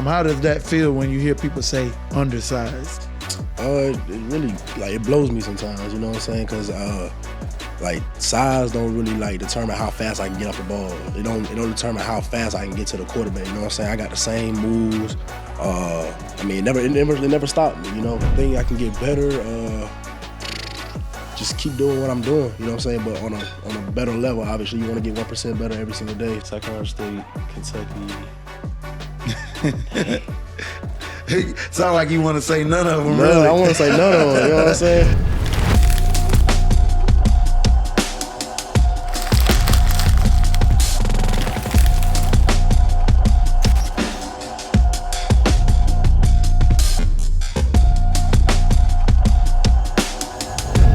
How does that feel when you hear people say undersized? It really, it blows me sometimes, you know what I'm saying? Because, size don't really, determine how fast I can get off the ball. It don't determine how fast I can get to the quarterback, you know what I'm saying? I got the same moves. It never stopped me, you know? I think I can get better, just keep doing what I'm doing, you know what I'm saying? But on a better level, obviously, you want to get 1% better every single day. South Carolina State, Kentucky. Sound like you want to say none of them, No, really. I want to say none of them, you know what I'm saying?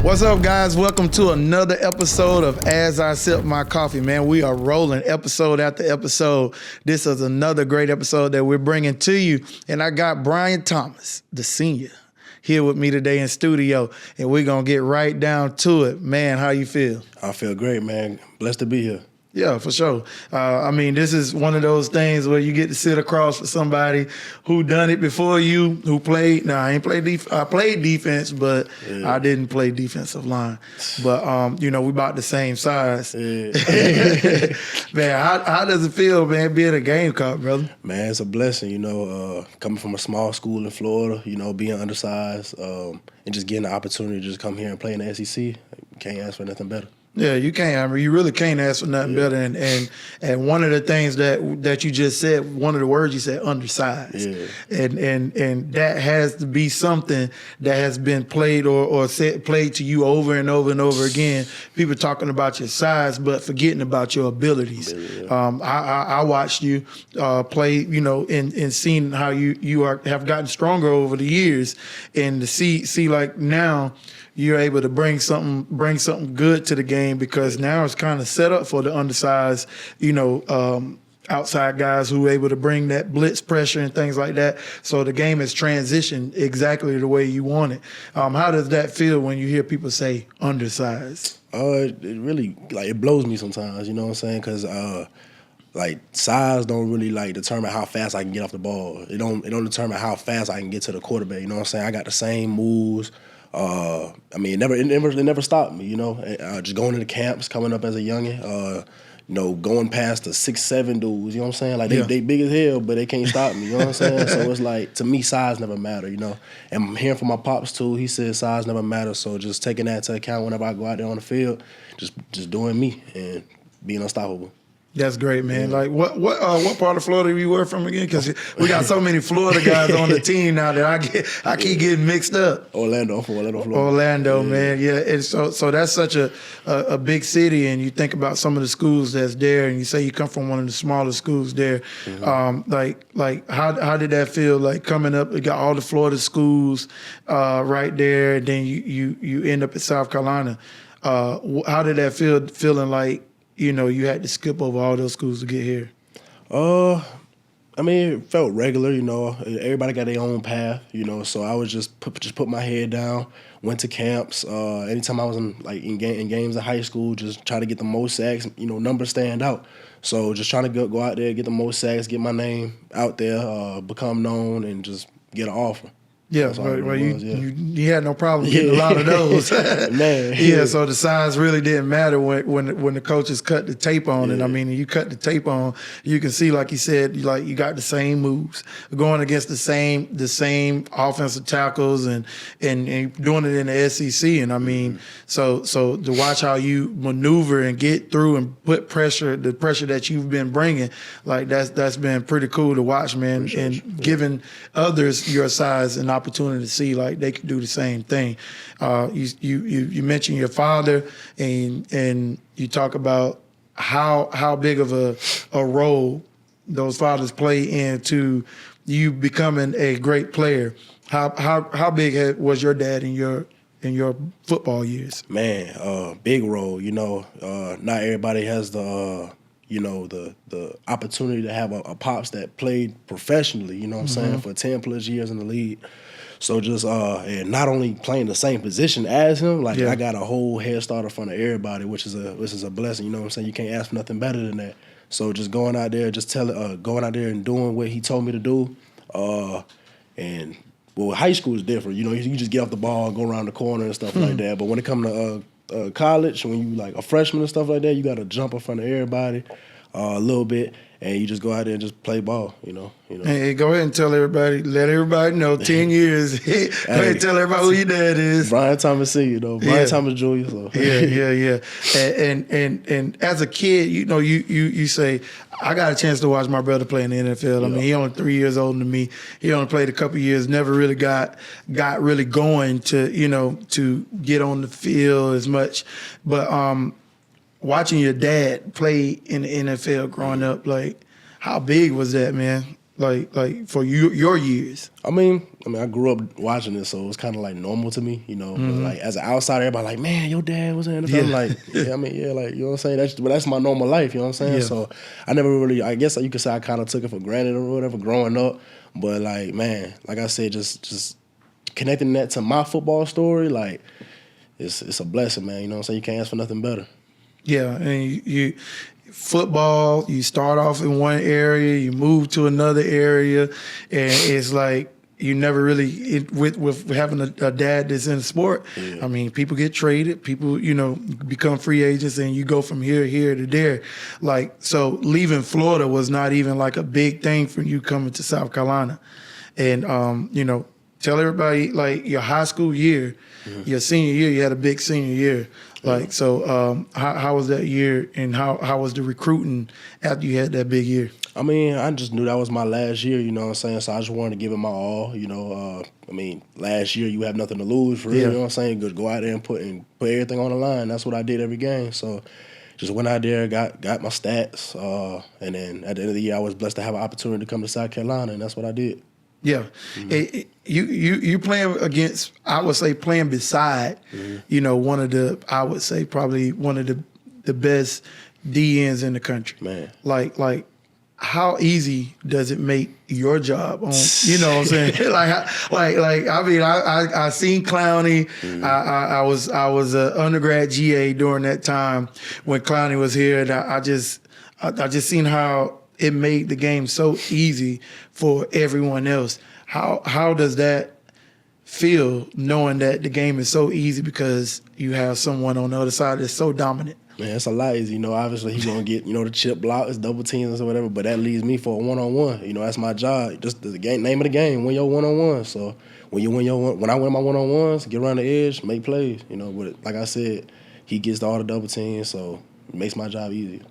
What's up, guys? Welcome to another episode of As I Sip My Coffee, man. We are rolling episode after episode. This is another great episode that we're bringing to you. And I got Bryan Thomas, the senior, here with me today in studio. And we're going to get right down to it. Man, how you feel? I feel great, man. Blessed to be here. Yeah, for sure. This is one of those things where you get to sit across with somebody who done it before you, who played. Now, I ain't played I played defense, but yeah. I didn't play defensive line. But, we about the same size. Yeah. Man, how does it feel, man, being a Gamecock, brother? Man, it's a blessing, coming from a small school in Florida, being undersized, and just getting the opportunity to just come here and play in the SEC. Can't ask for nothing better. Yeah, you can't. You really can't ask for nothing better. And one of the things that you just said, one of the words you said, undersized. Yeah. And that has to be something that has been played or played to you over and over and over again. People talking about your size, but forgetting about your abilities. Yeah. I watched you play, and seeing how you have gotten stronger over the years, and to see like now you're able to bring something good to the game, because now it's kind of set up for the undersized, outside guys who are able to bring that blitz pressure and things like that. So the game has transitioned exactly the way you want it. How does that feel when you hear people say undersized? It really, it blows me sometimes, you know what I'm saying? Because, size don't really, determine how fast I can get off the ball. It don't determine how fast I can get to the quarterback, you know what I'm saying? I got the same moves. It never stopped me, just going to the camps, coming up as a youngin', going past the 6'7" dudes, you know what I'm saying? They big as hell, but they can't stop me, you know what I'm saying? So it's to me, size never matter, And I'm hearing from my pops too, he said size never matters. So just taking that into account whenever I go out there on the field, just doing me and being unstoppable. That's great, man. Yeah. What part of Florida you were from again? Because we got so many Florida guys on the team now that I keep getting mixed up. Orlando, I'm from Orlando, Florida. Orlando, yeah. Man, yeah. And so that's such a big city, and you think about some of the schools that's there, and you say you come from one of the smaller schools there. Mm-hmm. How did that feel? Like coming up, you got all the Florida schools right there, and then you end up at South Carolina. How did that feel? Feeling like, you had to skip over all those schools to get here? It felt regular, Everybody got their own path, So I was just put my head down, went to camps. Anytime I was in games in high school, just try to get the most sacks, numbers stand out. So just trying to go out there, get the most sacks, get my name out there, become known, and just get an offer. Yeah, you had no problem getting a lot of those. Man. Yeah, so the size really didn't matter when the coaches cut the tape on it. You cut the tape on, you can see, like you said, you got the same moves, going against the same offensive tackles and doing it in the SEC. And so to watch how you maneuver and get through and put the pressure that you've been bringing, that's been pretty cool to watch, man. Sure. Giving others your size and opportunity to see they can do the same thing. You mentioned your father, and you talk about how big of a role those fathers play into you becoming a great player. How big was your dad in your football years? Man, big role. Not everybody has the opportunity to have a pops that played professionally, what I'm saying, for 10 plus years in the league. So just and not only playing the same position as him, I got a whole head start in front of everybody, which is a blessing. You know what I'm saying? You can't ask for nothing better than that. So just going out there, going out there and doing what he told me to do, And well, high school is different. You know, you just get off the ball, go around the corner and stuff like that. But when it comes to college, when you like a freshman and stuff like that, you got to jump in front of everybody a little bit, and you just go out there and just play ball. You know. Hey, go ahead and tell everybody. Let everybody know. 10 years. Go ahead and tell everybody who your dad is. Bryan Thomas Sr. Bryan Thomas Jr. So. Yeah. And as a kid, you say, I got a chance to watch my brother play in the NFL. I mean, he only 3 years older than me. He only played a couple years. Never really got really going to get on the field as much. But watching your dad play in the NFL growing up, like, how big was that, man? Like for your years. I mean, I grew up watching it, so it was kind of like normal to me, But like as an outsider, everybody like, man, your dad was in the NFL. I'm like, like, you know what I'm saying? That's my normal life, you know what I'm saying? Yeah. So I never really, I guess you could say I kind of took it for granted or whatever growing up. But like, man, like I said, just connecting that to my football story, like, it's a blessing, man. You know what I'm saying? You can't ask for nothing better. Yeah, and you football, you start off in one area, you move to another area, and it's like you never really with having a dad that's in the sport. Yeah. I mean, people get traded, people become free agents, and you go from here to there. Like, so leaving Florida was not even like a big thing for you coming to South Carolina, and tell everybody, like, your high school year, your senior year, you had a big senior year. Like, so how was that year, and how was the recruiting after you had that big year? I mean, I just knew that was my last year, you know what I'm saying? So I just wanted to give it my all, I mean, last year you have nothing to lose for real, you know what I'm saying? Just go out there and put everything on the line. That's what I did every game. So just went out there, got my stats, and then at the end of the year I was blessed to have an opportunity to come to South Carolina, and that's what I did. Yeah, you playing against, I would say, playing beside, one of the, I would say probably one of the best DNs in the country. Man, like how easy does it make your job on? You know what I'm saying? like I mean, I seen Clowney. I was an undergrad GA during that time when Clowney was here, and I just seen how it made the game so easy for everyone else. How does that feel, knowing that the game is so easy because you have someone on the other side that's so dominant? Man, it's a lot easy. Obviously he's gonna get, the chip block, it's double teams or whatever, but that leaves me for a one-on-one. That's my job. Just the game, name of the game, win your one-on-one. So when I win my one-on-ones, get around the edge, make plays. But like I said, he gets all the double teams, so it makes my job easier.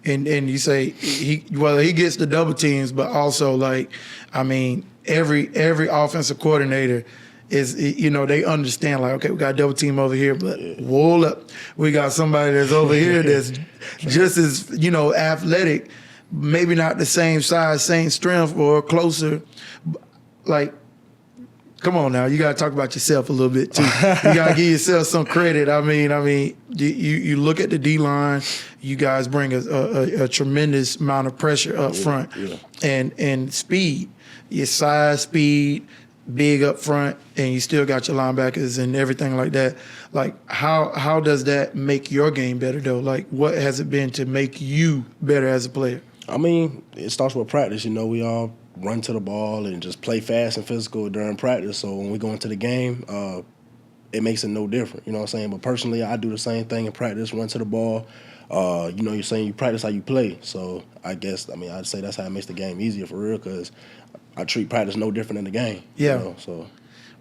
And you say he gets the double teams, but also, like, I mean, every offensive coordinator is, they understand, like, okay, we got a double team over here, but hold up, we got somebody that's over here that's just as, athletic, maybe not the same size, same strength, or closer. Like, come on now, you got to talk about yourself a little bit too. You got to give yourself some credit. I mean, you look at the D-line, you guys bring a tremendous amount of pressure up front, and speed, your size, speed, big up front, and you still got your linebackers and everything like that. Like, how does that make your game better though? Like, what has it been to make you better as a player? I mean, it starts with practice. We all run to the ball and just play fast and physical during practice. So when we go into the game, it makes it no different. You know what I'm saying? But personally, I do the same thing in practice, run to the ball. You're saying you practice how you play. So I guess, I'd say that's how it makes the game easier for real, because I treat practice no different than the game. Yeah. So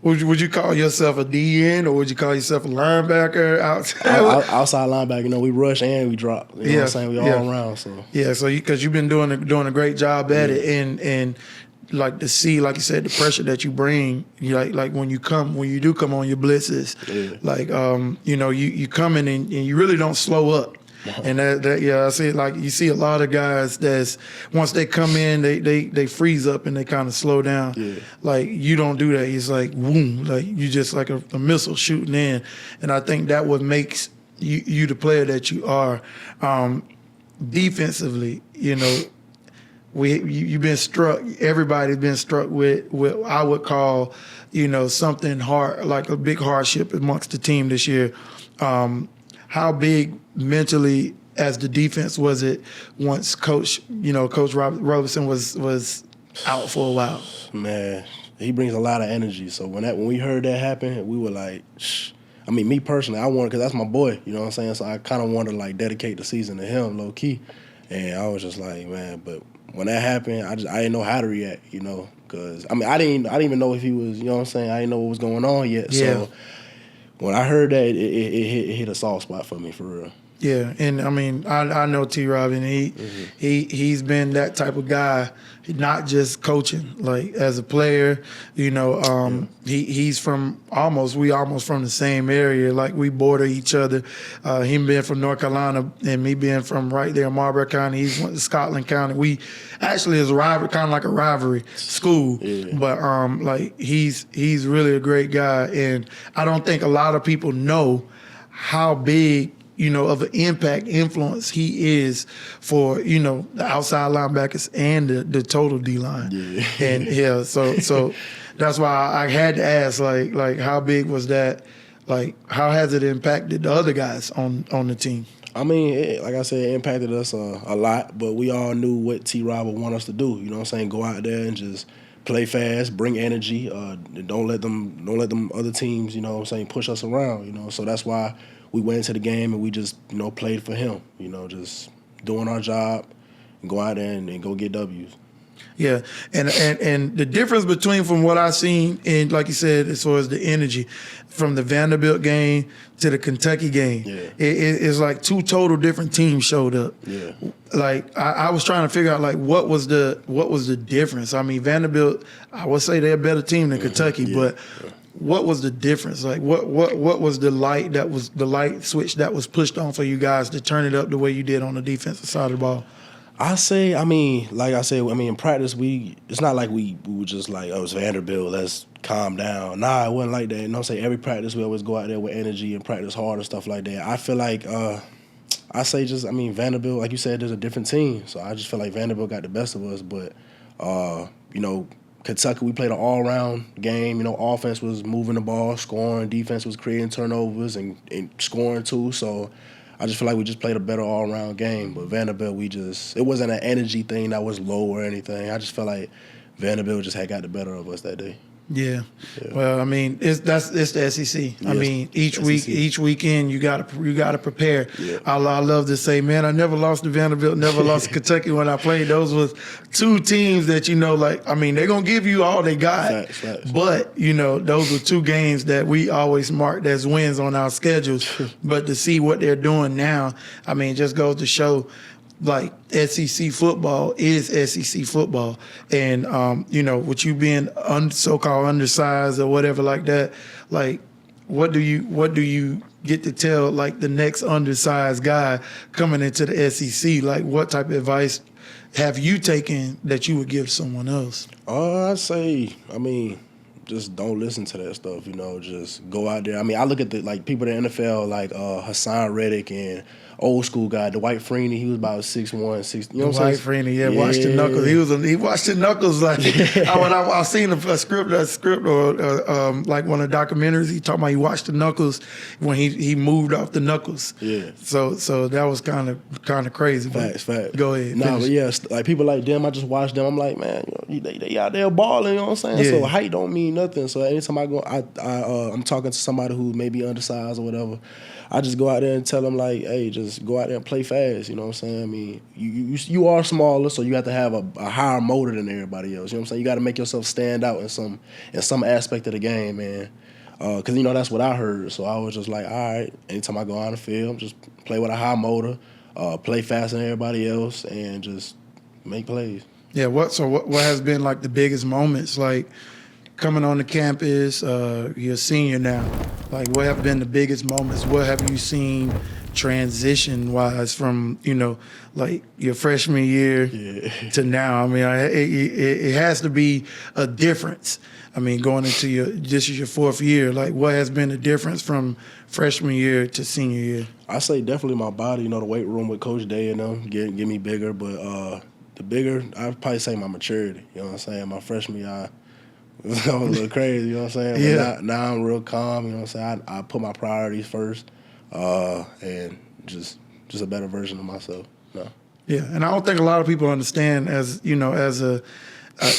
would you call yourself a DN, or would you call yourself a linebacker? Outside linebacker, we rush and we drop. You know what I'm saying? We all around. So because you've been doing a great job at it, and like to see, like you said, the pressure that you bring, like when you do come on your blitzes, like you come in and you really don't slow up. And I see, like, you see a lot of guys that's, once they come in, they freeze up and they kind of slow down. Yeah. Like, you don't do that. It's like, boom, like you just like a missile shooting in. And I think that what makes you the player that you are. Defensively, you've been struck. Everybody's been struck with what I would call, something hard, like a big hardship amongst the team this year. How big mentally as the defense was it once Coach Robertson was out for a while. Man, he brings a lot of energy. So when we heard that happen, we were like, shh. I mean, me personally, I wanted, because that's my boy, you know what I'm saying? So I kind of wanted to, like, dedicate the season to him, low-key. And I was just like, man, but when that happened, I didn't know how to react, you know? Because, I mean, I didn't even know if he was, you know what I'm saying? I didn't know what was going on yet. Yeah. So when I heard that, it hit a soft spot for me, for real. Yeah, and I mean, I know T-Rob, and he's been that type of guy, not just coaching, like as a player, you know, he's from we almost from the same area, like we border each other. Him being from North Carolina and me being from right there in Marlborough County, he's went to Scotland County. We actually is a rival, kind of like a rivalry school, but like he's really a great guy, and I don't think a lot of people know how big, you know, of an impact, influence he is for, you know, the outside linebackers and the total D-line. Yeah. And yeah, so that's why I had to ask, like how big was that? Like, how has it impacted the other guys on the team? I mean, like I said, it impacted us a lot, but we all knew what T-Rob would want us to do. You know what I'm saying? Go out there and just play fast, bring energy. Don't let them other teams, you know what I'm saying, push us around. You know, so that's why we went into the game and we just, you know, played for him. You know, just doing our job and go out there and go get W's. Yeah, and the difference between from what I've seen, and like you said, as far as the energy, from the Vanderbilt game to the Kentucky game, it's like two total different teams showed up. Yeah, like I was trying to figure out like what was the difference. I mean, Vanderbilt, I would say they're a better team than Kentucky, but what was the difference? Like what was the light switch that was pushed on for you guys to turn it up the way you did on the defensive side of the ball? I mean, like I said, in practice, it's not like we were just like, oh, it's Vanderbilt, let's calm down. Nah, it wasn't like that. You know what I'm saying? Every practice, we always go out there with energy and practice hard and stuff like that. I feel like, Vanderbilt, like you said, there's a different team. So I just feel like Vanderbilt got the best of us. But, you know, Kentucky, we played an all-around game. You know, offense was moving the ball, scoring. Defense was creating turnovers and scoring too. So I just feel like we just played a better all-around game. But Vanderbilt, it wasn't an energy thing that was low or anything. I just felt like Vanderbilt just had got the better of us that day. Yeah. Well, I mean, it's the SEC. Yes. I mean, each weekend you gotta prepare. Yeah. I love to say, man, I never lost to Vanderbilt, never lost to Kentucky when I played. Those was two teams that, you know, like, I mean, they're gonna give you all they got. Facts. But, you know, those were two games that we always marked as wins on our schedules. But to see what they're doing now, I mean, it just goes to show, like, SEC football is SEC football. And, you know, with you being so-called undersized or whatever like that, like, what do you get to tell, like, the next undersized guy coming into the SEC? Like, what type of advice have you taken that you would give someone else? I'd say, I mean, just don't listen to that stuff, you know, just go out there. I mean, I look at people in the NFL like Hassan Reddick and old school guy, Dwight Freeney. He was about 6'1", 6. You know what I'm saying? Dwight Freeney, watched the knuckles. He watched the knuckles like when I seen a script or like one of the documentaries. He talking about he watched the knuckles when he moved off the knuckles. Yeah. So that was kind of crazy. Facts. Go ahead. Nah, but yeah, like people like them, I just watch them. I'm like, man, you know, they out there balling. You know what I'm saying? Yeah. So height don't mean nothing. So anytime I go, I'm talking to somebody who may be undersized or whatever, I just go out there and tell them, like, hey, just go out there and play fast. You know what I'm saying? I mean, you are smaller, so you have to have a higher motor than everybody else. You know what I'm saying? You got to make yourself stand out in some aspect of the game, man. Because, you know, that's what I heard. So I was just like, all right, anytime I go on the field, just play with a high motor, play faster than everybody else, and just make plays. Yeah, what has been, like, the biggest moments, like, coming on the campus, you're a senior now. Like, what have been the biggest moments? What have you seen transition-wise from, you know, like your freshman year to now? I mean, it has to be a difference. I mean, going into this is your fourth year. Like, what has been the difference from freshman year to senior year? I say definitely my body. You know, the weight room with Coach Day and them get me bigger. But the bigger, I'd probably say my maturity. You know what I'm saying? My freshman year, I was a little crazy, you know what I'm saying? Yeah. But now I'm real calm, you know what I'm saying? I put my priorities first, and just a better version of myself. No. Yeah, and I don't think a lot of people understand, as you know, as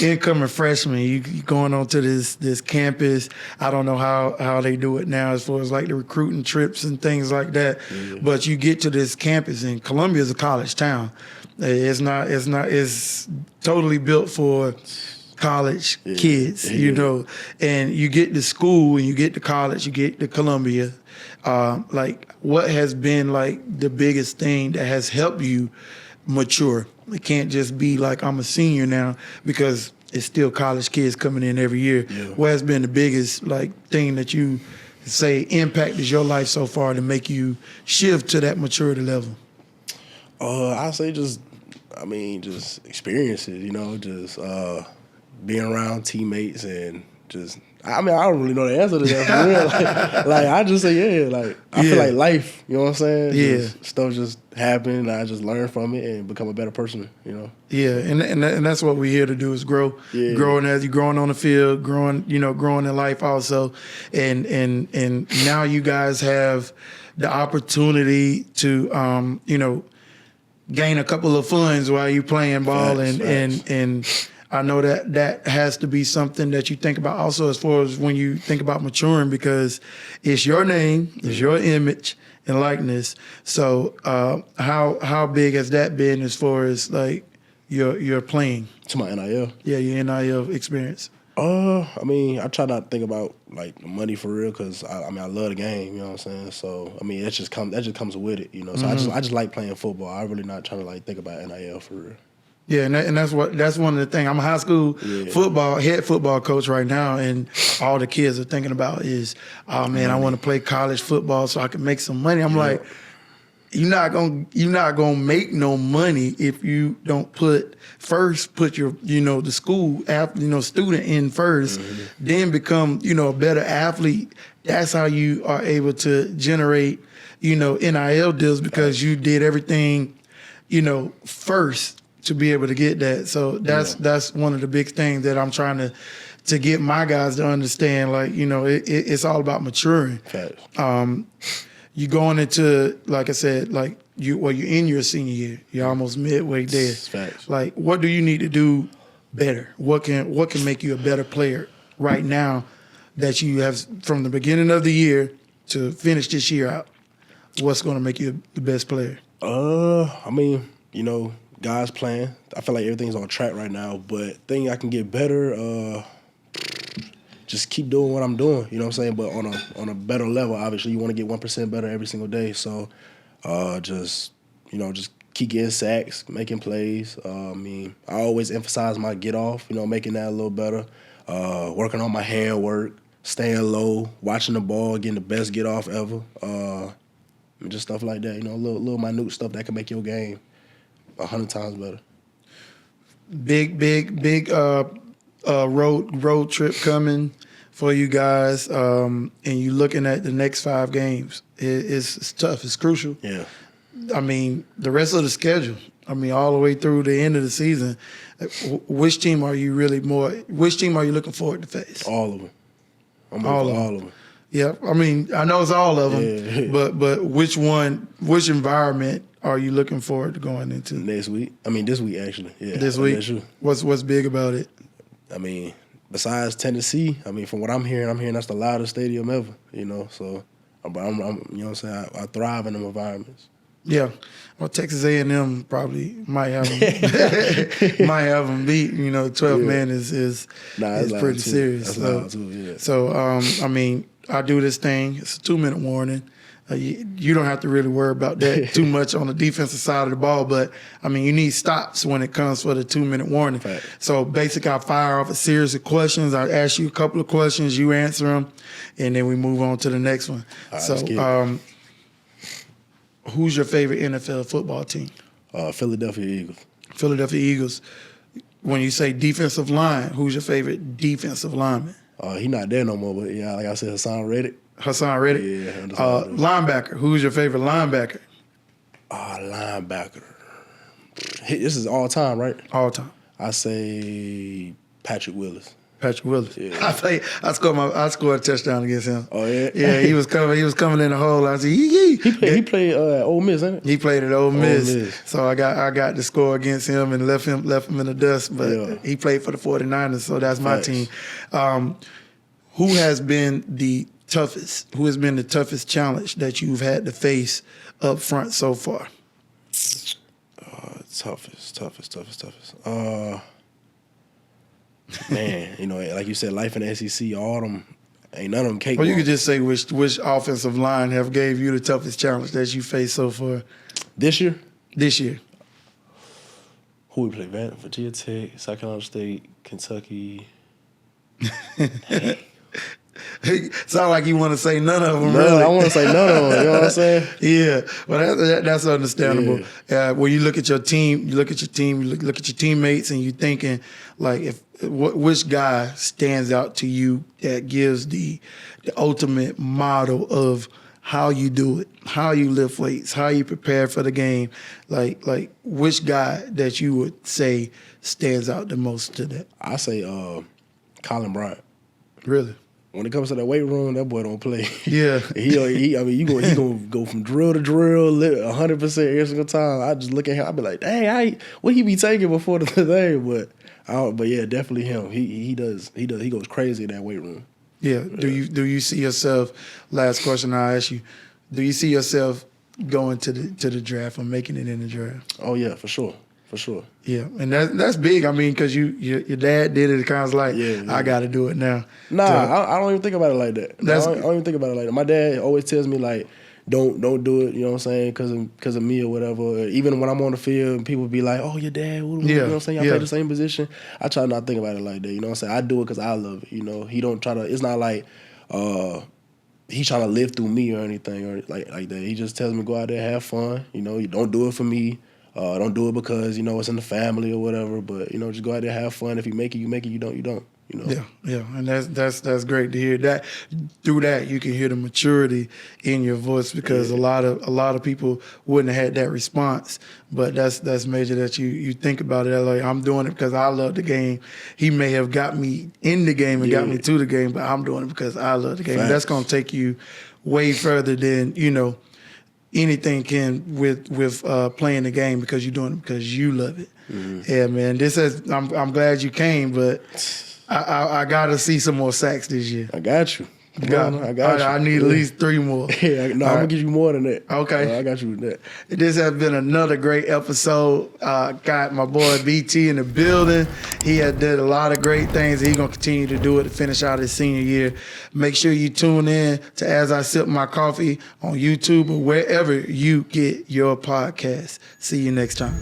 incoming freshman, you going onto this campus. I don't know how they do it now as far as like the recruiting trips and things like that. Yeah. But you get to this campus, and Columbia is a college town. It's totally built for college kids, you know. And you get to school and you get to college, you get to Columbia. Like, what has been like the biggest thing that has helped you mature? It can't just be like I'm a senior now, because it's still college kids coming in every year. Yeah. What has been the biggest like thing that you say impacted your life so far to make you shift to that maturity level? I say just experiences, you know, just being around teammates and just. I mean, I don't really know the answer to that for real. Like I just say, yeah. Like I feel like life. You know what I'm saying? Yeah. Stuff just happened. I just learn from it and become a better person. You know. Yeah, and that's what we're here to do, is grow. Yeah. Growing as you're growing on the field, growing in life also, and now you guys have the opportunity to gain a couple of funds while you're playing ball, Facts. and I know that has to be something that you think about also as far as when you think about maturing, because it's your name, it's your image and likeness. So how big has that been as far as like your playing? To my NIL. Yeah, your NIL experience. I mean, I try not to think about like the money for real, because I love the game. You know what I'm saying? So I mean, that just comes with it. You know, so I just like playing football. I'm really not trying to like think about NIL for real. Yeah, and that's one of the things. I'm a high school head football coach right now, and all the kids are thinking about is, oh man, I want to play college football so I can make some money. I'm like, you're not gonna make no money if you don't put your the school student in first, then become a better athlete. That's how you are able to generate NIL deals, because you did everything first to be able to get that. So that's one of the big things that I'm trying to get my guys to understand. Like, it's all about maturing. Facts. You going into, like I said, like you're in your senior year. You're almost midway there. Facts. Like, what do you need to do better? What can make you a better player right now that you have from the beginning of the year to finish this year out? What's going to make you the best player? I mean, God's plan. I feel like everything's on track right now, but thing I can get better, just keep doing what I'm doing. You know what I'm saying? But on a better level, obviously, you want to get 1% better every single day. So, just keep getting sacks, making plays. I mean, I always emphasize my get off. Making that a little better. Working on my hand work, staying low, watching the ball, getting the best get off ever. Just stuff like that. Little minute stuff that can make your game 100 times better. Big road trip coming for you guys, and you looking at the next 5 games. It's tough. It's crucial. Yeah. I mean, the rest of the schedule. I mean, all the way through the end of the season. Which team are you looking forward to face? All of them. I'm all of them. Yeah, I mean, I know it's all of them, but which environment are you looking forward to going into? Next week. I mean, this week, actually. Yeah. This week? What's big about it? I mean, besides Tennessee, I mean, from what I'm hearing that's the loudest stadium ever, so I'm you know what I'm saying, I thrive in them environments. Yeah. Well, Texas A&M probably might have them beat. 12 man is pretty serious. That's loud too, yeah. So, I mean, I do this thing. It's a 2-minute warning. You don't have to really worry about that too much on the defensive side of the ball, but, I mean, you need stops when it comes for the 2-minute warning. Right. So, basically, I fire off a series of questions. I ask you a couple of questions, you answer them, and then we move on to the next one. Right, who's your favorite NFL football team? Philadelphia Eagles. Philadelphia Eagles. When you say defensive line, who's your favorite defensive lineman? He not there no more, but yeah, like I said, Hassan Reddick. Hassan Reddick? Yeah. Linebacker. Who's your favorite linebacker? Linebacker. This is all time, right? All time. I say Patrick Willis. Patrick Willis. Yeah. I scored a touchdown against him. Oh yeah. Yeah, he was coming in the hole. I said, yee. He played Ole Miss, ain't it? He played at Ole Miss. Miss. So I got to score against him and left him in the dust. But he played for the 49ers, so that's my team. Who has been the toughest? Who has been the toughest challenge that you've had to face up front so far? Toughest. Man, you know, like you said, life in the SEC, all them, ain't none of them cake. Or you could just say which offensive line have gave you the toughest challenge that you faced so far This year? this year? Who we play? Virginia Tech, South Carolina State, Kentucky. Sound like you want to say none of them. No, really. I want to say none of them. You know what I'm saying? Yeah, well, that's understandable. When you look at your team, you look at your teammates, and you thinking like, which guy stands out to you that gives the ultimate model of how you do it, how you lift weights, how you prepare for the game. Like which guy that you would say stands out the most to that? I say Colin Bryant. Really? When it comes to that weight room, that boy don't play. Yeah. he gonna go from drill to drill, 100% every single time. I just look at him, I be like, dang, what he be taking before the day? But yeah, definitely him. He goes crazy in that weight room. Yeah. Do you see yourself? Last question I ask you: do you see yourself going to the draft or making it in the draft? Oh yeah, for sure. Yeah, and that's big. I mean, because your dad did it. It kind of like, I got to do it now. Nah, I don't even think about it like that. I don't even think about it like that. My dad always tells me like, don't do it. You know what I'm saying? Because of me or whatever. Even when I'm on the field, people be like, oh, your dad. You know what I'm saying? Y'all play the same position. I try not to think about it like that. You know what I'm saying? I do it because I love it. You know, he don't try to. It's not like he's trying to live through me or anything or like that. He just tells me go out there, have fun. You know, you don't do it for me. Don't do it because, you know, it's in the family or whatever. But, you know, just go out there, have fun. If you make it, you make it. You don't, you don't. You know? Yeah, and that's great to hear. That through that you can hear the maturity in your voice because a lot of people wouldn't have had that response. But that's major that you think about it like I'm doing it because I love the game. He may have got me in the game and got me to the game, but I'm doing it because I love the game. And that's gonna take you way further than, you know, anything can with playing the game because you're doing it because you love it. Mm-hmm. Yeah, man. I'm glad you came, but I got to see some more sacks this year. I got you. I got you. I need at least 3 more. Yeah, I'm gonna give you more than that. Okay, I got you with that. This has been another great episode. Got my boy BT in the building. He had did a lot of great things. He's gonna continue to do it to finish out his senior year. Make sure you tune in to As I Sip My Coffee on YouTube or wherever you get your podcast. See you next time.